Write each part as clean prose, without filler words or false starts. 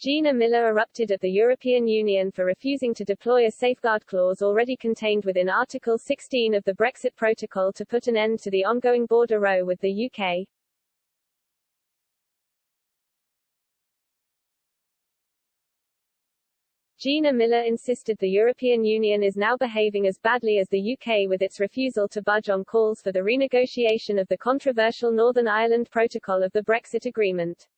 Gina Miller erupted at the European Union for refusing to deploy a safeguard clause already contained within Article 16 of the Brexit Protocol to put an end to the ongoing border row with the UK. Gina Miller insisted the European Union is now behaving as badly as the UK with its refusal to budge on calls for the renegotiation of the controversial Northern Ireland Protocol of the Brexit Agreement.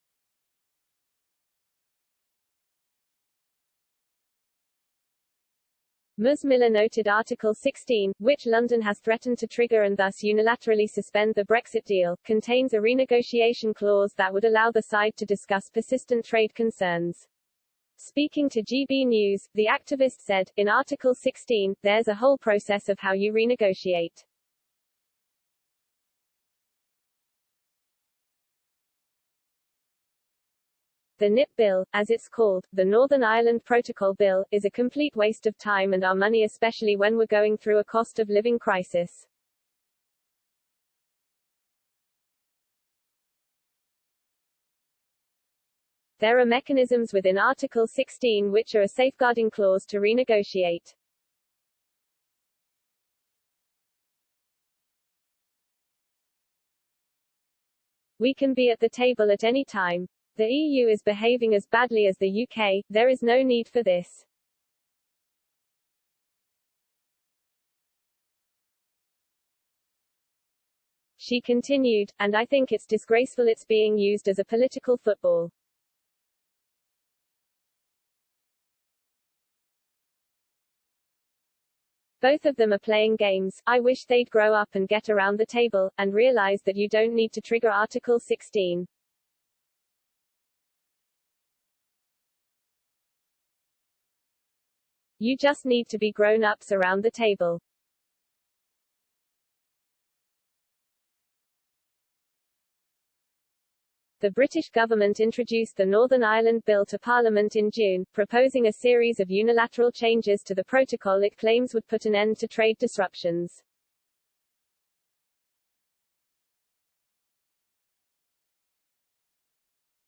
Ms. Miller noted Article 16, which London has threatened to trigger and thus unilaterally suspend the Brexit deal, contains a renegotiation clause that would allow the side to discuss persistent trade concerns. Speaking to GB News, the activist said, in Article 16, there's a whole process of how you renegotiate. The NIP Bill, as it's called, the Northern Ireland Protocol Bill, is a complete waste of time and our money, especially when we're going through a cost of living crisis. There are mechanisms within Article 16 which are a safeguarding clause to renegotiate. We can be at the table at any time. The EU is behaving as badly as the UK, there is no need for this. She continued, and I think it's disgraceful it's being used as a political football. Both of them are playing games. I wish they'd grow up and get around the table, and realize that you don't need to trigger Article 16. You just need to be grown-ups around the table. The British government introduced the Northern Ireland Bill to Parliament in June, proposing a series of unilateral changes to the protocol it claims would put an end to trade disruptions.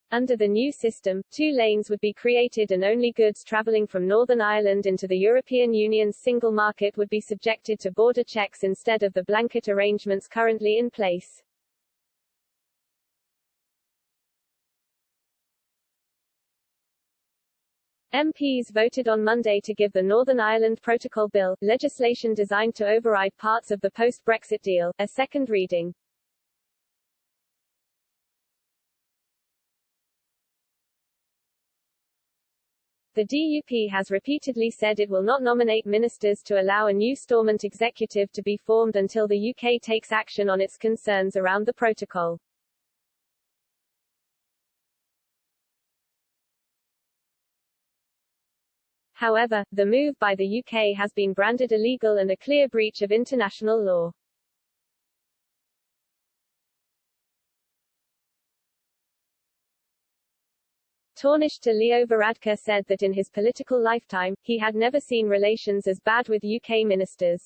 Under the new system, 2 lanes would be created and only goods travelling from Northern Ireland into the European Union's single market would be subjected to border checks instead of the blanket arrangements currently in place. MPs voted on Monday to give the Northern Ireland Protocol Bill, legislation designed to override parts of the post-Brexit deal, a second reading. The DUP has repeatedly said it will not nominate ministers to allow a new Stormont executive to be formed until the UK takes action on its concerns around the protocol. However, the move by the UK has been branded illegal and a clear breach of international law. Taoiseach Leo Varadkar said that in his political lifetime, he had never seen relations as bad with UK ministers.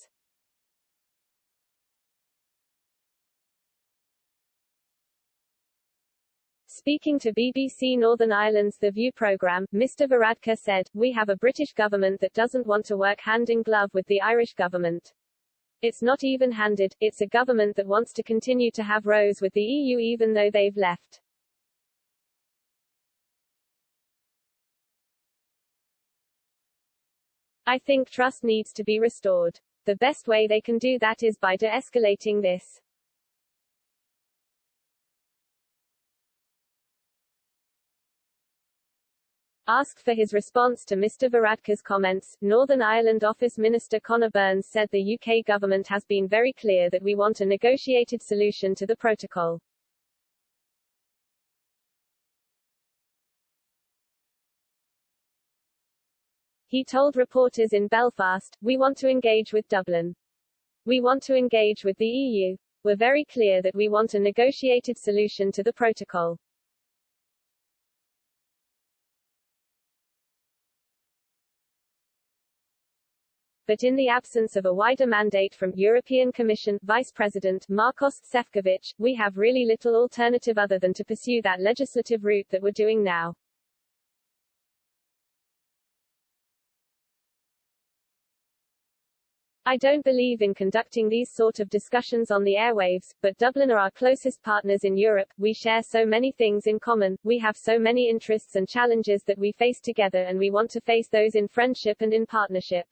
Speaking to BBC Northern Ireland's The View programme, Mr Varadkar said, "We have a British government that doesn't want to work hand in glove with the Irish government. It's not even-handed, it's a government that wants to continue to have rows with the EU even though they've left." I think trust needs to be restored. The best way they can do that is by de-escalating this. Asked for his response to Mr Varadkar's comments, Northern Ireland Office Minister Conor Burns said the UK government has been very clear that we want a negotiated solution to the protocol. He told reporters in Belfast, "We want to engage with Dublin. We want to engage with the EU. We're very clear that we want a negotiated solution to the protocol." But in the absence of a wider mandate from European Commission Vice President Markos Sefcovic, we have really little alternative other than to pursue that legislative route that we're doing now. I don't believe in conducting these sort of discussions on the airwaves, but Dublin are our closest partners in Europe, we share so many things in common, we have so many interests and challenges that we face together and we want to face those in friendship and in partnership.